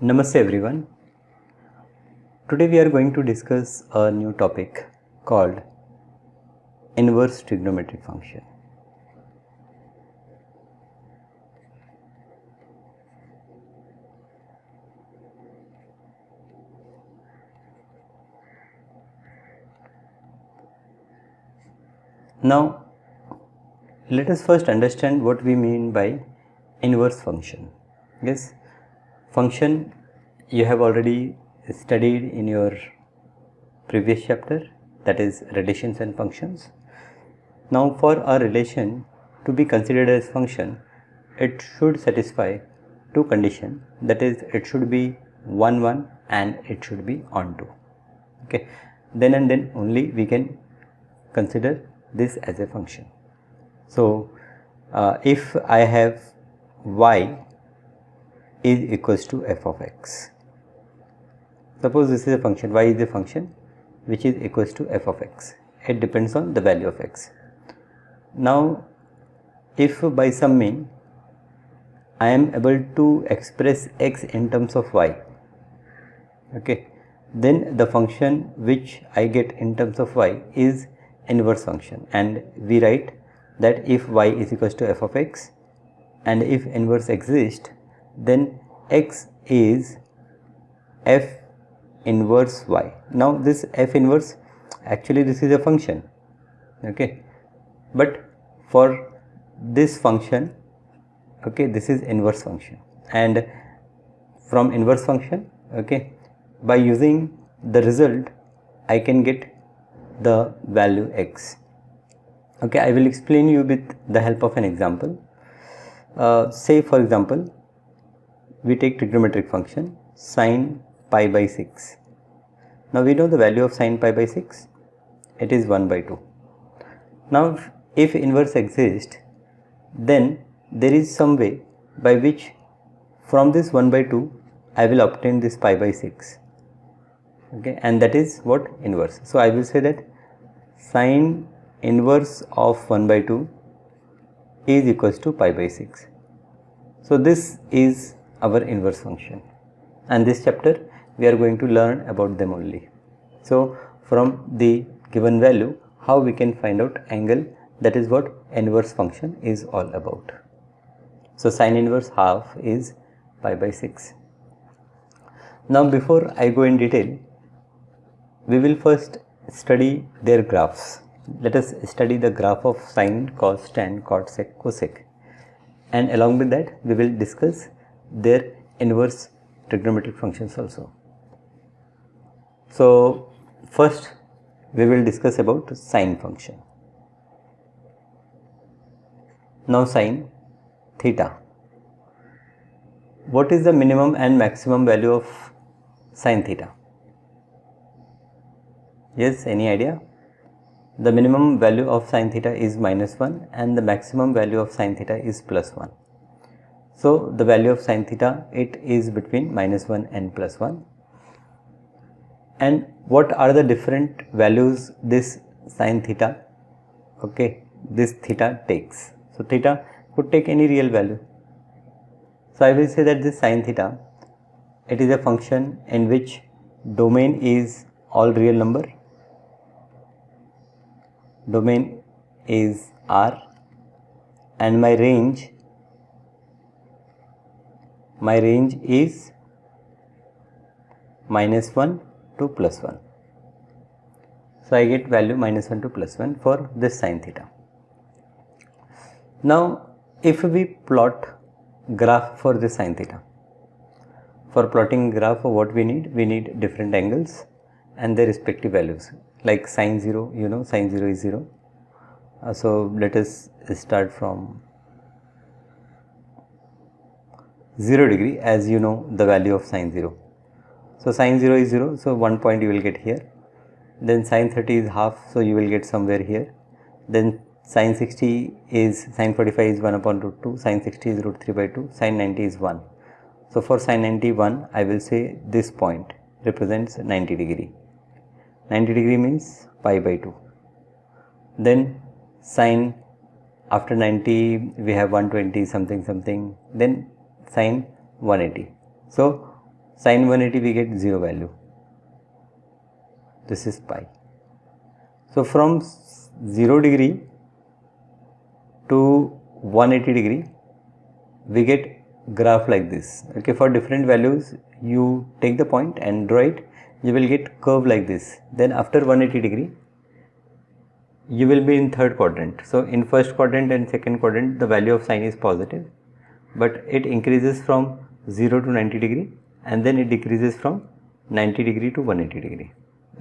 Namaste everyone. Today we are going to discuss a new topic called inverse trigonometric function. Now let us first understand what we mean by inverse function. Yes, function you have already studied in your previous chapter, that is relations and functions. Now for a relation to be considered as function, it should satisfy two conditions, that is it should be 1 1 and it should be onto. Okay, then and then only we can consider this as a function. So if I have y is equals to f of x, suppose this is a function, y is a function which is equals to f of x, it depends on the value of x. Now if by some mean I am able to express x in terms of y, okay, then the function which I get in terms of y is inverse function, and we write that if y is equals to f of x and if inverse exists, then x is f inverse y. Now this f inverse, actually this is a function, okay, but for this function, okay, this is inverse function, and from inverse function, okay, by using the result I can get the value x. Okay, I will explain you with the help of an example. Say for example we take trigonometric function sine pi by 6. Now we know the value of sine pi by 6, it is 1 by 2. Now if inverse exists, then there is some way by which from this 1 by 2 I will obtain this pi by 6, okay, and that is what? Inverse. So I will say that sine inverse of 1 by 2 is equals to pi by 6. So this is our inverse function, and this chapter we are going to learn about them only. So from the given value, how we can find out angle, that is what inverse function is all about. So sine inverse half is pi by 6. Now before I go in detail, we will first study their graphs. Let us study the graph of sine, cos, tan, cot, sec, cosec, and along with that we will discuss their inverse trigonometric functions also. So first we will discuss about sine function. Now sine theta, what is the minimum and maximum value of sine theta? Yes, any idea? The minimum value of sine theta is -1 and the maximum value of sine theta is +1. So the value of sine theta, it is between -1 and +1. And what are the different values this sine theta, okay, this theta takes? So theta could take any real value. So I will say that this sine theta, it is a function in which domain is all real number, domain is R, and my range is -1 to +1. So I get value -1 to +1 for this sine theta. Now if we plot graph for this sine theta, for plotting graph what we need different angles and their respective values. Like sine 0, you know sine 0 is 0. So let us start from 0 degree, as you know the value of sine 0. So sine 0 is 0, so 1 point you will get here. Then sine 30 is half, so you will get somewhere here. Then sine 60 is, sine 45 is 1 upon root 2, sine 60 is root 3 by 2, sine 90 is 1. So for sine 91 I will say this point represents 90 degree. 90 degree means pi by 2. Then sine, after 90 we have 120 something, then sine 180. So Sin 180 we get 0 value. This is pi. So from 0 degree to 180 degree we get graph like this. Okay, for different values you take the point and draw it, you will get curve like this. Then after 180 degree you will be in third quadrant. So in first quadrant and second quadrant the value of sine is positive, but it increases from 0 to 90 degree and then it decreases from 90 degree to 180 degree.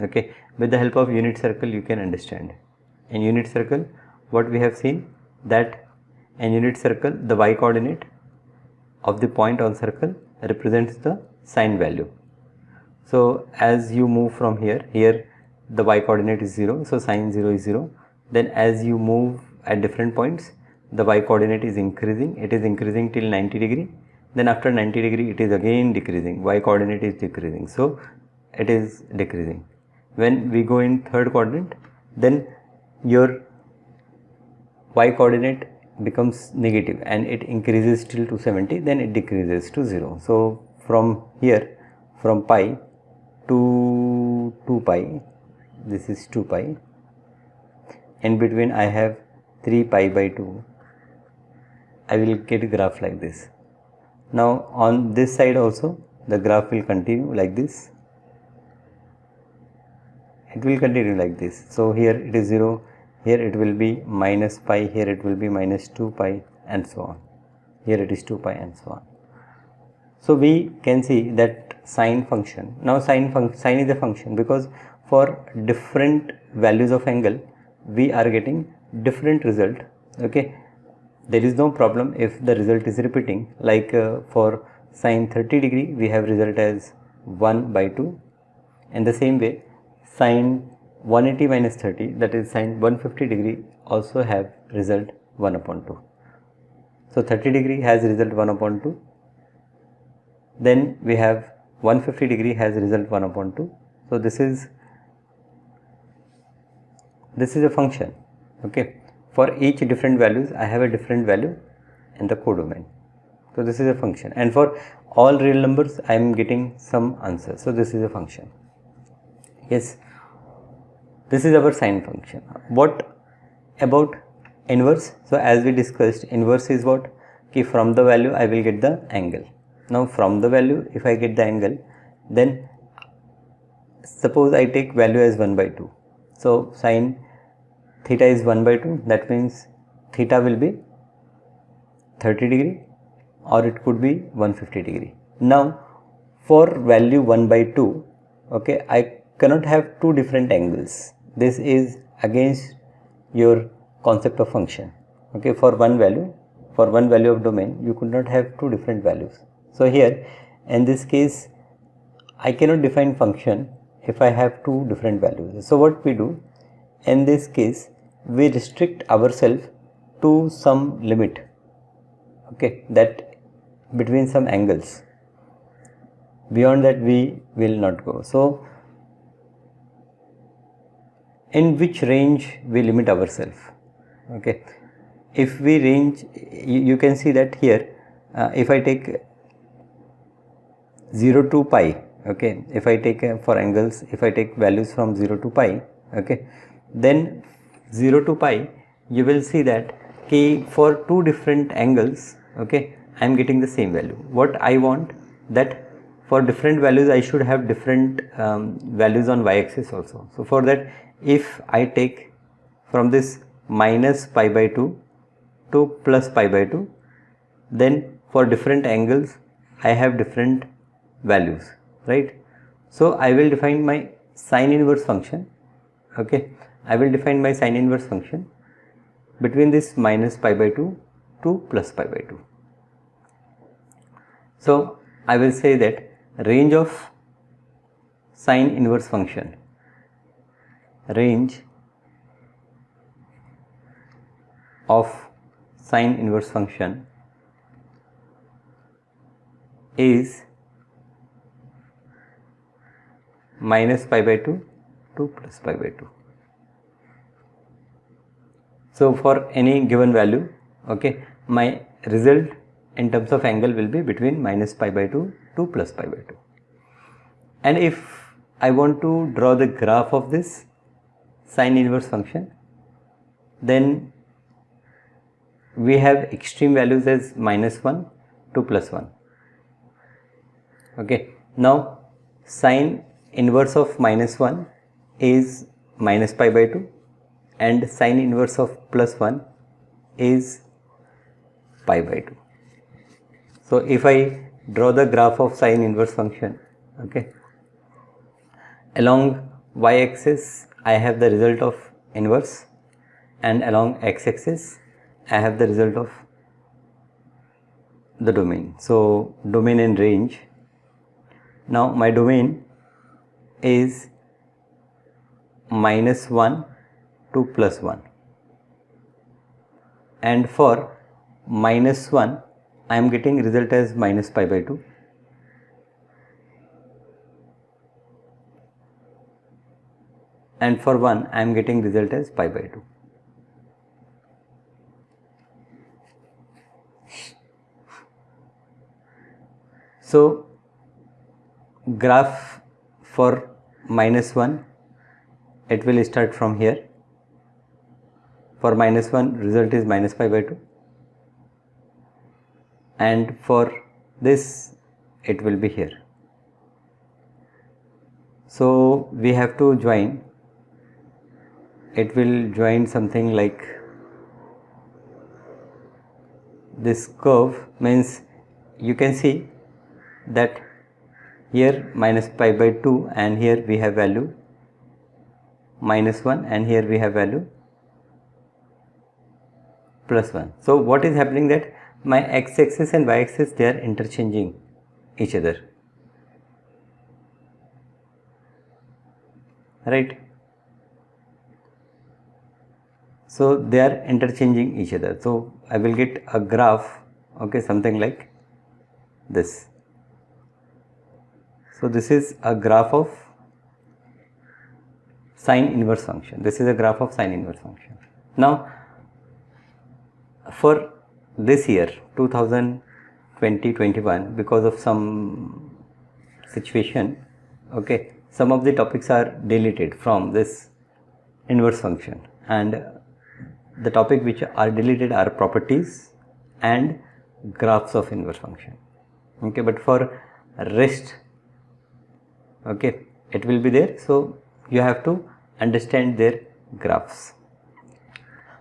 Okay, with the help of unit circle you can understand. In unit circle what we have seen, that in unit circle the y coordinate of the point on circle represents the sine value. So as you move from here the y coordinate is 0, so sine 0 is 0. Then as you move at different points the y coordinate is increasing, it is increasing till 90 degree. Then after 90 degree it is again decreasing, y coordinate is decreasing, so it is decreasing. When we go in third quadrant, then your y coordinate becomes negative and it increases till 270, then it decreases to 0. So from here, from pi to 2 pi, this is 2 pi, in between I have 3 pi by 2, I will get a graph like this. Now on this side also the graph will continue like this, it will continue like this. So here it is 0, here it will be minus pi, here it will be minus 2 pi and so on, here it is 2 pi and so on. So we can see that sine function, now sine is a function because for different values of angle we are getting different result. Okay, there is no problem if the result is repeating, like for sine 30 degree we have result as 1 by 2, and the same way sine 180 minus 30, that is sine 150 degree, also have result 1 upon 2. So 30 degree has result 1 upon 2, then we have 150 degree has result 1 upon 2. So this is a function. Okay, for each different values I have a different value in the codomain. So this is a function, and for all real numbers I am getting some answer. So this is a function. Yes, this is our sine function. What about inverse? So as we discussed, inverse is what? Okay, from the value I will get the angle. Now from the value if I get the angle, then suppose I take value as 1 by 2. So sine theta is 1 by 2, that means theta will be 30 degree or it could be 150 degree. Now for value 1 by 2, okay, I cannot have two different angles. This is against your concept of function. Okay, for one value of domain you could not have two different values. So here in this case I cannot define function if I have two different values. So what we do in this case, we restrict ourselves to some limit, okay, that between some angles, beyond that we will not go. So in which range we limit ourselves? Okay, if we range, you can see that here if I take 0 to pi, okay, if I take for angles, if I take values from 0 to pi, okay, then 0 to pi you will see that for two different angles, okay, I am getting the same value. What I want, that for different values I should have different values on y-axis also. So for that, if I take from this minus pi by 2 to plus pi by 2, then for different angles I have different values, right? So I will define my sine inverse function. Okay, I will define my sine inverse function between this minus pi by 2 to plus pi by 2. So I will say that range of sine inverse function, range of sine inverse function is minus pi by 2 to plus pi by 2. So for any given value, okay, my result in terms of angle will be between minus pi by 2 to plus pi by 2. And if I want to draw the graph of this sine inverse function, then we have extreme values as -1 to +1. Okay, now sine inverse of -1 is -π/2 and sine inverse of +1 is π/2. So if I draw the graph of sine inverse function, okay, along y-axis I have the result of inverse, and along x-axis I have the result of the domain. So domain and range. Now my domain is -1 to +1, and for -1 I am getting result as -π/2, and for 1 I am getting result as π/2. So graph for -1, it will start from here. For -1 result is -π/2, and for this it will be here. So we have to join, it will join something like this curve, means you can see that here -π/2 and here we have value -1 and here we have value +1. So what is happening, that my x-axis and y-axis, they are interchanging each other, right? So they are interchanging each other. So I will get a graph, okay, something like this. So this is a graph of sine inverse function. This is a graph of sine inverse function. Now for this year 2020-21, because of some situation, okay, some of the topics are deleted from this inverse function, and the topic which are deleted are properties and graphs of inverse function. Okay, but for rest, okay, it will be there. So you have to understand their graphs.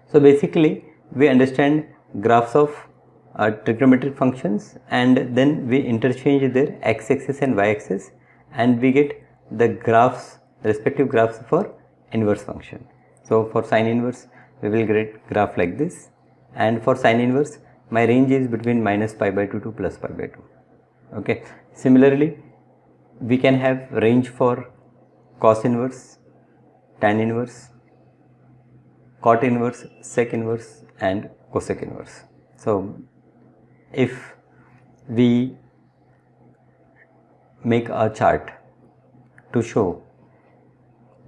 So basically we understand graphs of trigonometric functions, and then we interchange their x-axis and y-axis, and we get the graphs, respective graphs for inverse function. So for sine inverse we will get graph like this, and for sine inverse my range is between -π/2 to +π/2. Okay, similarly we can have range for cos inverse, tan inverse, cot inverse, sec inverse and cosec inverse. So if we make a chart to show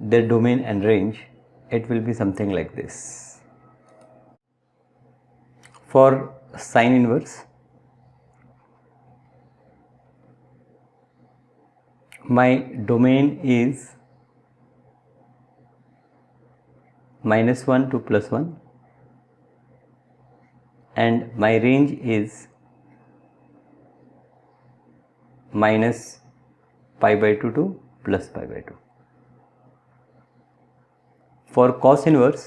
their domain and range, it will be something like this. For sine inverse, my domain is -1 to +1, and my range is -π/2 to +π/2. For cos inverse,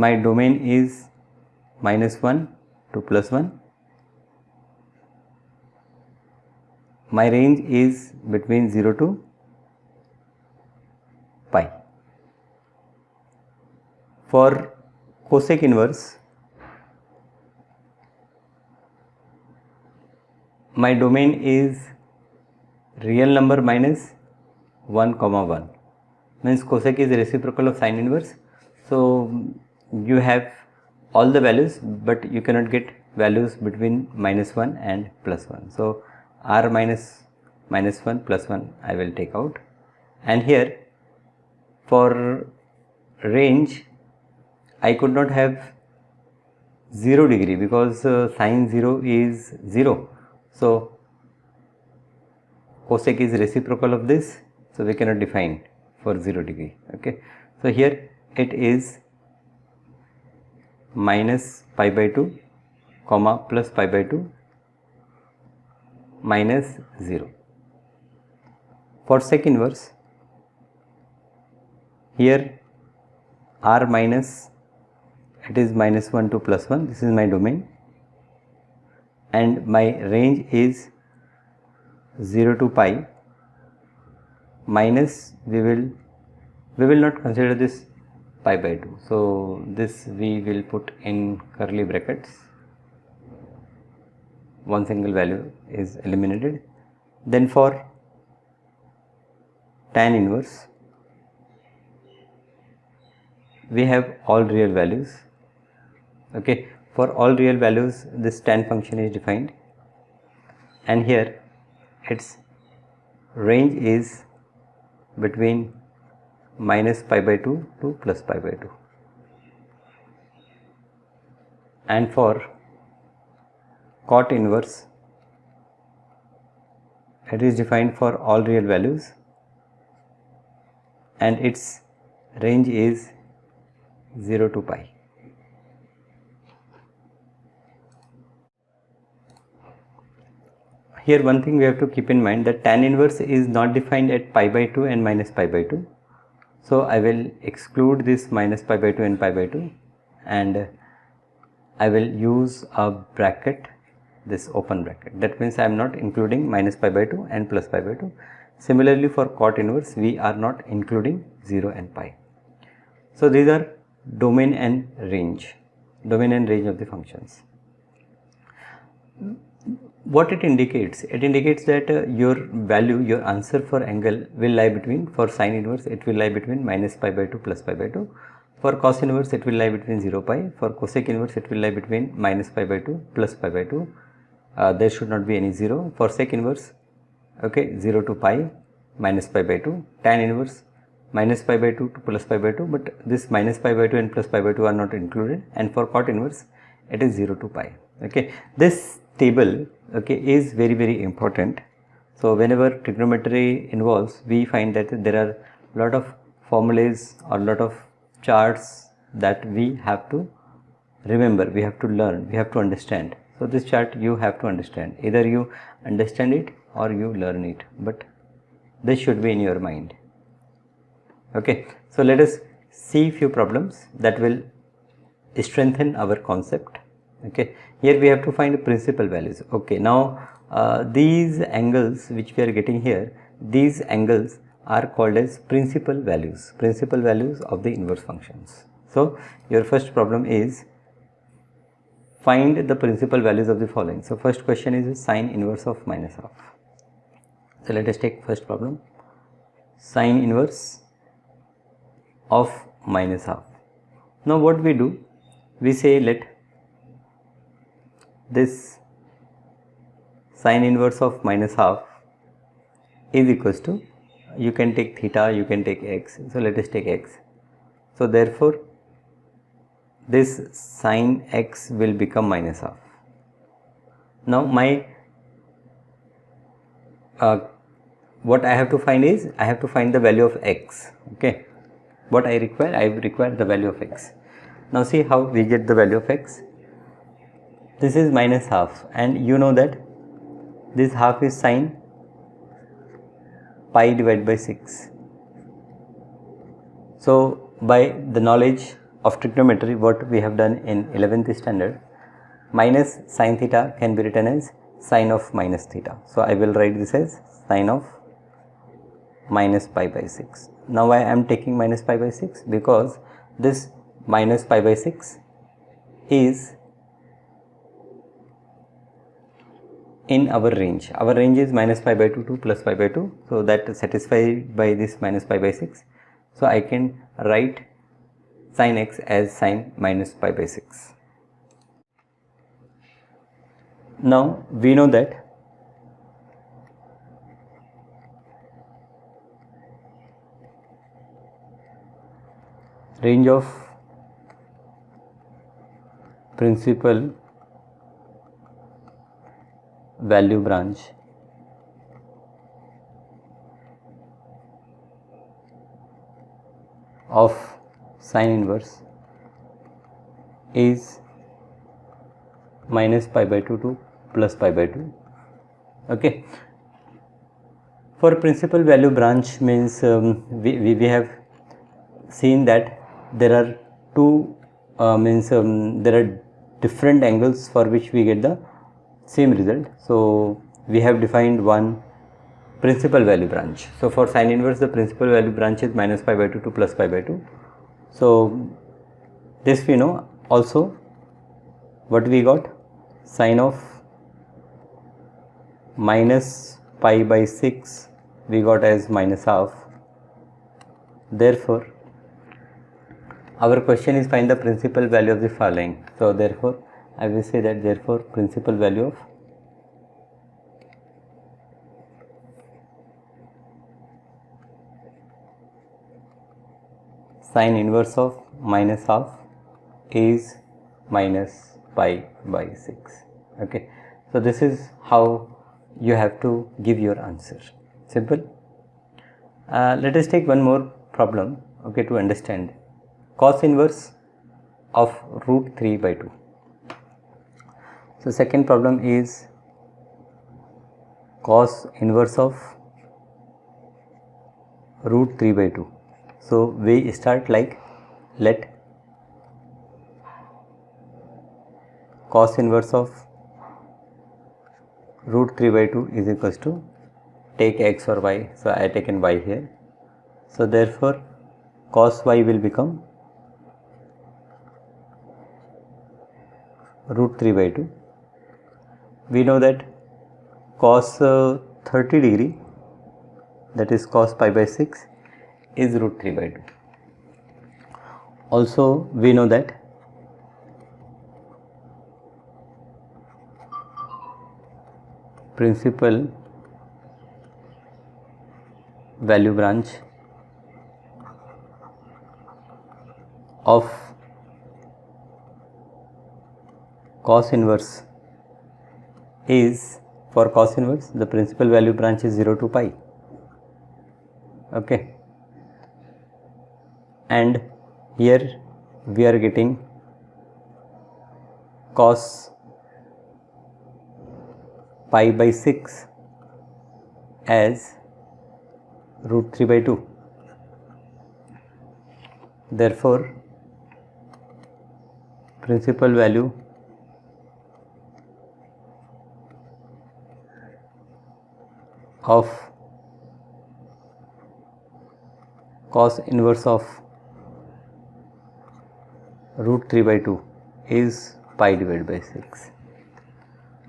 my domain is -1 to +1, my range is between 0 to pi. For cosec inverse, my domain is real number minus 1, 1, means cosec is reciprocal of sine inverse. So you have all the values, but you cannot get values between -1 and +1. So r minus -1 +1 I will take out, and here for range I could not have 0 degree because sine 0 is 0. So cosec is reciprocal of this, so we cannot define for 0 degree. Okay, so here it is minus pi by 2 comma plus pi by 2 minus 0. For sec inverse, here r minus, it is minus 1 to plus 1, this is my domain, and my range is 0 to pi minus, we will not consider this pi by 2, so this we will put in curly brackets, one single value is eliminated. Then for tan inverse, we have all real values. Okay, for all real values this tan function is defined, and here its range is between minus pi by 2 to plus pi by 2. And for cot inverse, it is defined for all real values and its range is 0 to pi. Here one thing we have to keep in mind, that tan inverse is not defined at pi by 2 and minus pi by 2. So I will exclude this minus pi by 2 and pi by 2, and I will use a bracket, this open bracket. That means I am not including minus pi by 2 and plus pi by 2. Similarly for cot inverse, we are not including 0 and pi. So these are domain and range of the functions. What it indicates? It indicates that your value, your answer for angle will lie between, for sine inverse it will lie between minus pi by 2 plus pi by 2. For cos inverse it will lie between 0 pi. For cosec inverse it will lie between minus pi by 2 plus pi by 2. There should not be any 0. For sec inverse, okay, 0 to pi minus pi by 2. Tan inverse minus pi by 2 to plus pi by 2, but this minus pi by 2 and plus pi by 2 are not included. And for cot inverse it is 0 to pi. Okay, this table, okay, is very, very important. So whenever trigonometry involves, we find that there are a lot of formulas or lot of charts that we have to remember, we have to learn, we have to understand. So this chart you have to understand, either you understand it or you learn it, but this should be in your mind. Okay, so let us see few problems that will strengthen our concept. Okay, here we have to find principal values. Okay, now these angles which we are getting here, these angles are called as principal values of the inverse functions. So your first problem is find the principal values of the following. So first question is sine inverse of minus half. So let us take first problem, sine inverse of minus half. Now what we do, we say let this sine inverse of minus half is equals to, you can take theta, you can take x, so let us take x. So therefore this sine x will become minus half. Now my what I have to find is, I have to find the value of x. Okay, what I require the value of x. Now see how we get the value of x. This is minus half, and you know that this half is sine pi divided by 6. So by the knowledge of trigonometry, what we have done in 11th standard, minus sine theta can be written as sine of minus theta. So I will write this as sine of minus pi by 6. Now why I am taking minus pi by 6? Because this minus pi by 6 is in our range. Our range is minus pi by 2 to plus pi by 2. So that satisfied by this minus pi by 6. So I can write sin x as sine minus pi by 6. Now we know that range of principal value branch of sine inverse is minus pi by 2 to plus pi by 2. Okay. For principal value branch means we have seen that there are two there are different angles for which we get the same result. So we have defined one principal value branch. So for sine inverse, the principal value branch is minus pi by 2 to plus pi by 2. So this we know. Also, what we got? Sine of minus pi by 6 we got as minus half. Therefore, our question is find the principal value of the following. So therefore, I will say that therefore principal value of sine inverse of minus half is minus pi by 6. Okay. So this is how you have to give your answer. Simple. Let us take one more problem, okay, to understand. Cos inverse of root 3 by 2. So second problem is cos inverse of root 3 by 2. So we start like, let cos inverse of root 3 by 2 is equals to, take x or y. So I taken y here. So therefore cos y will become root 3 by 2. We know that cos 30 degree, that is cos pi by 6, is root 3 by 2. Also we know that principal value branch of cos inverse is, for cos inverse the principal value branch is 0 to pi. Okay. And here we are getting cos pi by 6 as root 3 by 2. Therefore principal value of cos inverse of root 3 by 2 is pi divided by 6.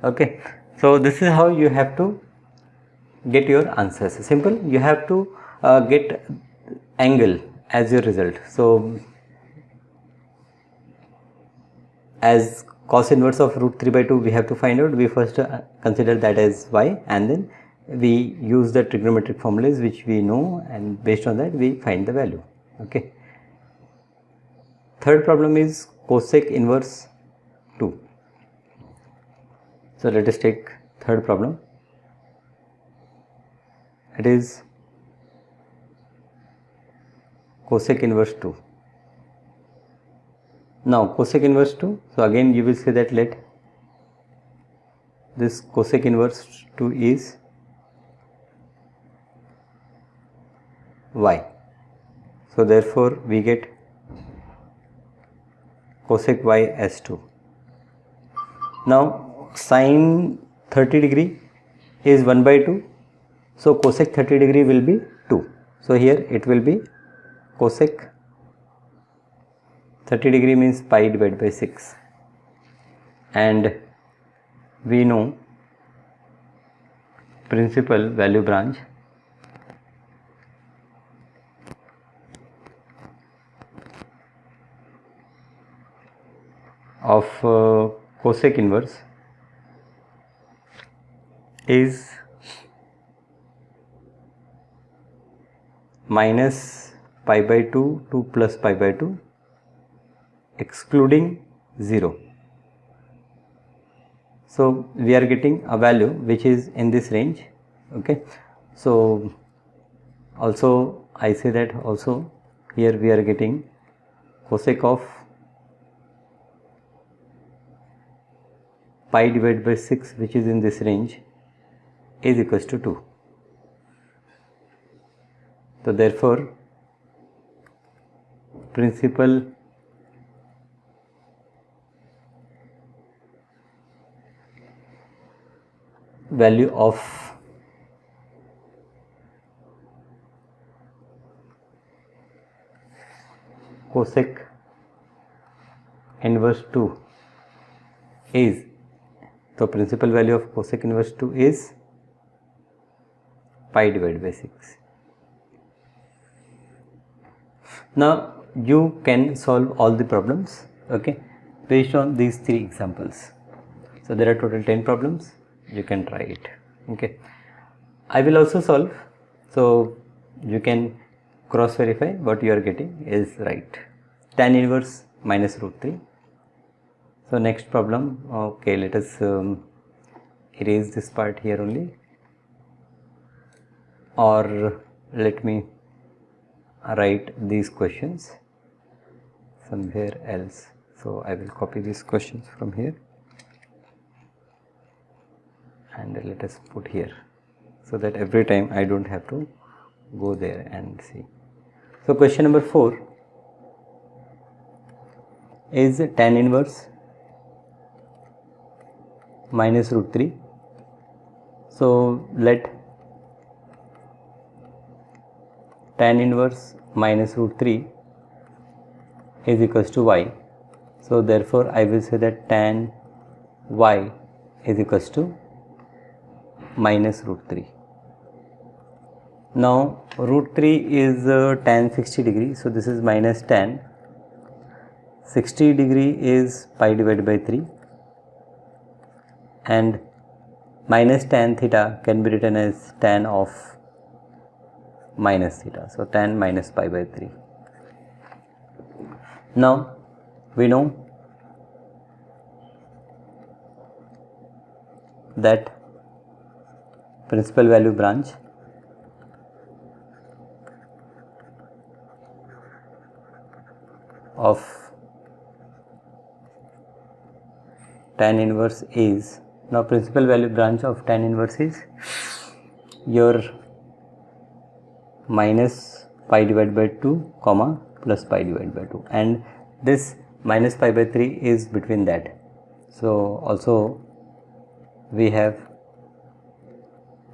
Okay. So this is how you have to get your answers. Simple. You have to get angle as your result. So as cos inverse of root 3 by 2 we have to find out, we first consider that as y, and then we use the trigonometric formulas which we know, and based on that we find the value. Okay. Third problem is cosec inverse 2. So let us take third problem. It is cosec inverse 2. Now cosec inverse 2, so again you will say that let this cosec inverse 2 is y. So therefore we get cosec y as 2. Now sine 30 degree is 1 by 2. So cosec 30 degree will be 2. So here it will be cosec 30 degree means pi divided by 6, and we know principal value branch of cosec inverse is minus pi by 2 to plus pi by 2 excluding 0. So we are getting a value which is in this range. Okay, so also I say that also here we are getting cosec of pi divided by 6 which is in this range is equals to 2. So therefore principal value of cosec inverse 2 is, so principal value of cosec inverse 2 is pi divided by 6. Now you can solve all the problems, okay, based on these 3 examples. So there are total 10 problems, you can try it. Okay, I will also solve, so you can cross verify what you are getting is right. Tan inverse minus root 3. So next problem, okay, let us erase this part here only, or let me write these questions somewhere else. So I will copy these questions from here and let us put here, so that every time I don't have to go there and see. So question number 4 is tan inverse minus root 3. So let tan inverse minus root 3 is equals to y. So therefore I will say that tan y is equals to minus root 3. Now root 3 is tan 60 degree, so this is minus tan 60 degree is pi divided by 3, and minus tan theta can be written as tan of minus theta, so tan minus pi by 3. Now we know that principal value branch of tan inverse is, now principal value branch of tan inverse is your minus pi divided by 2 comma plus pi divided by 2, and this minus pi by 3 is between that. So also we have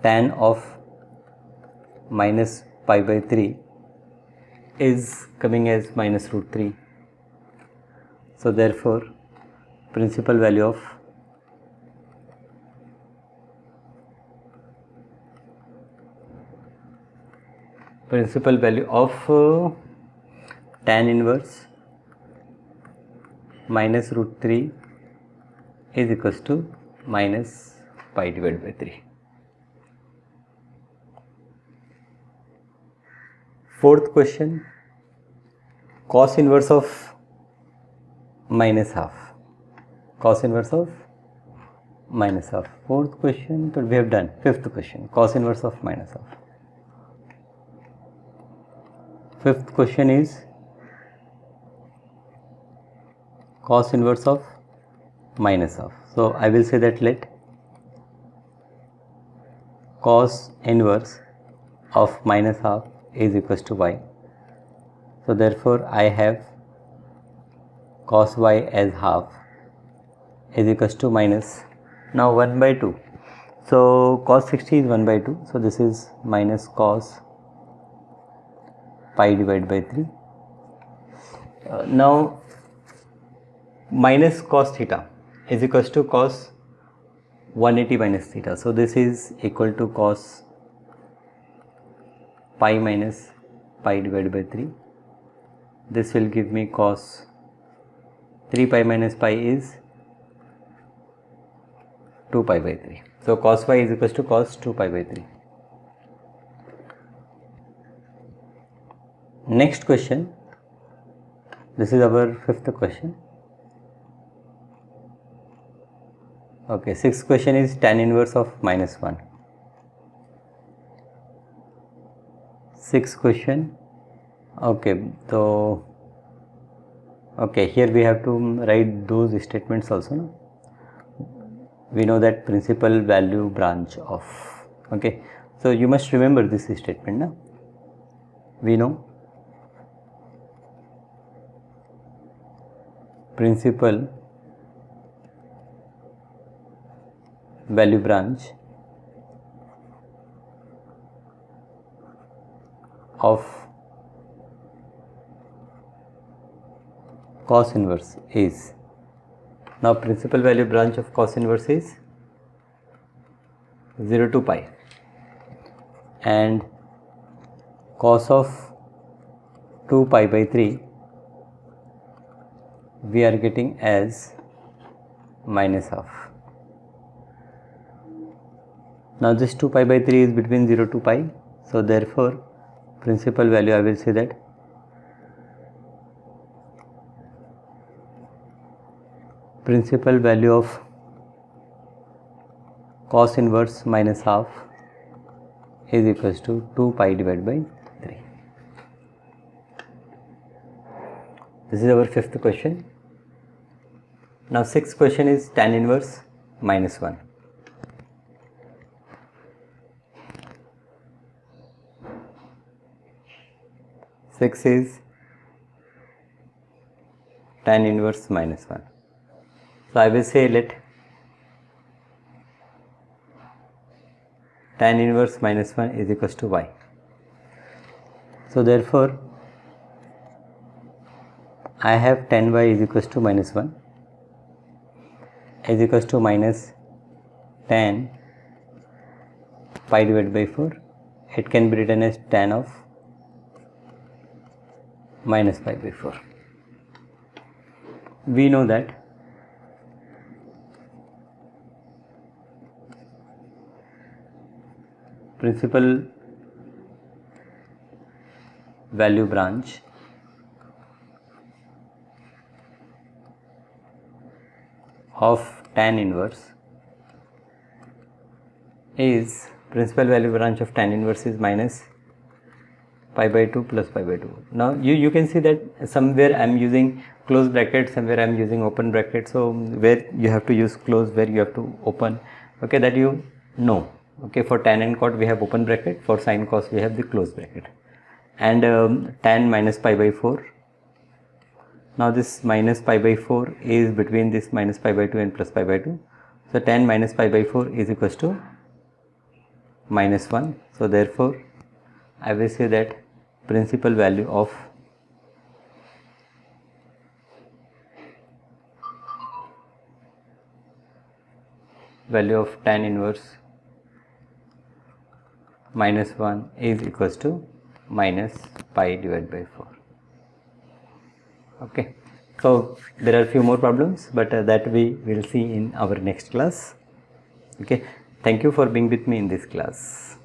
tan of minus pi by 3 is coming as minus root 3. So therefore principal value of tan inverse minus root 3 is equals to minus pi divided by 3. Fourth question, cos inverse of minus half. Cos inverse of minus half. Fourth question, but we have done. Fifth question, cos inverse of minus half. Fifth question is cos inverse of minus half. So I will say that let cos inverse of minus half is equals to y. So therefore I have cos y as half is equals to minus, now 1 by 2. So cos 60 is 1 by 2. So this is minus cos pi divided by 3. Now minus cos theta is equals to cos 180 minus theta. So this is equal to cos pi minus pi divided by 3. This will give me cos 3 pi minus pi is 2 pi by 3. So cos y is equals to cos 2 pi by 3. Next question, this is our fifth question. Okay, sixth question is tan inverse of minus 1. Sixth question. Okay, so okay, here we have to write those statements also. No? We know that principal value branch of. Okay, so you must remember this statement. No? We know principal value branch of cos inverse is. Now principal value branch of cos inverse is 0 to pi, and cos of 2 pi by 3 we are getting as minus half. Now this 2 pi by 3 is between 0 to pi, so therefore principal value, I will say that principal value of cos inverse minus half is equals to 2 pi divided by 3. This is our fifth question. Now sixth question is tan inverse minus 1. Six is tan inverse minus 1. So I will say let tan inverse minus 1 is equals to y. So therefore I have tan y is equals to minus 1 is equals to minus tan pi divided by 4. It can be written as tan of minus pi by 4. We know that principal value branch of tan inverse is, principal value branch of tan inverse is minus pi by 2 plus pi by 2. Now you can see that somewhere I am using close bracket, somewhere I am using open bracket. So where you have to use close, where you have to open, okay, that you know. Okay, for tan and cot we have open bracket, for sin cos we have the close bracket, and tan minus pi by 4. Now this minus pi by 4 is between this minus pi by 2 and plus pi by 2. So tan minus pi by 4 is equals to minus 1. So therefore I will say that principal value of tan inverse minus 1 is equals to minus pi divided by 4. Okay, so there are few more problems, but that we will see in our next class. Okay, thank you for being with me in this class.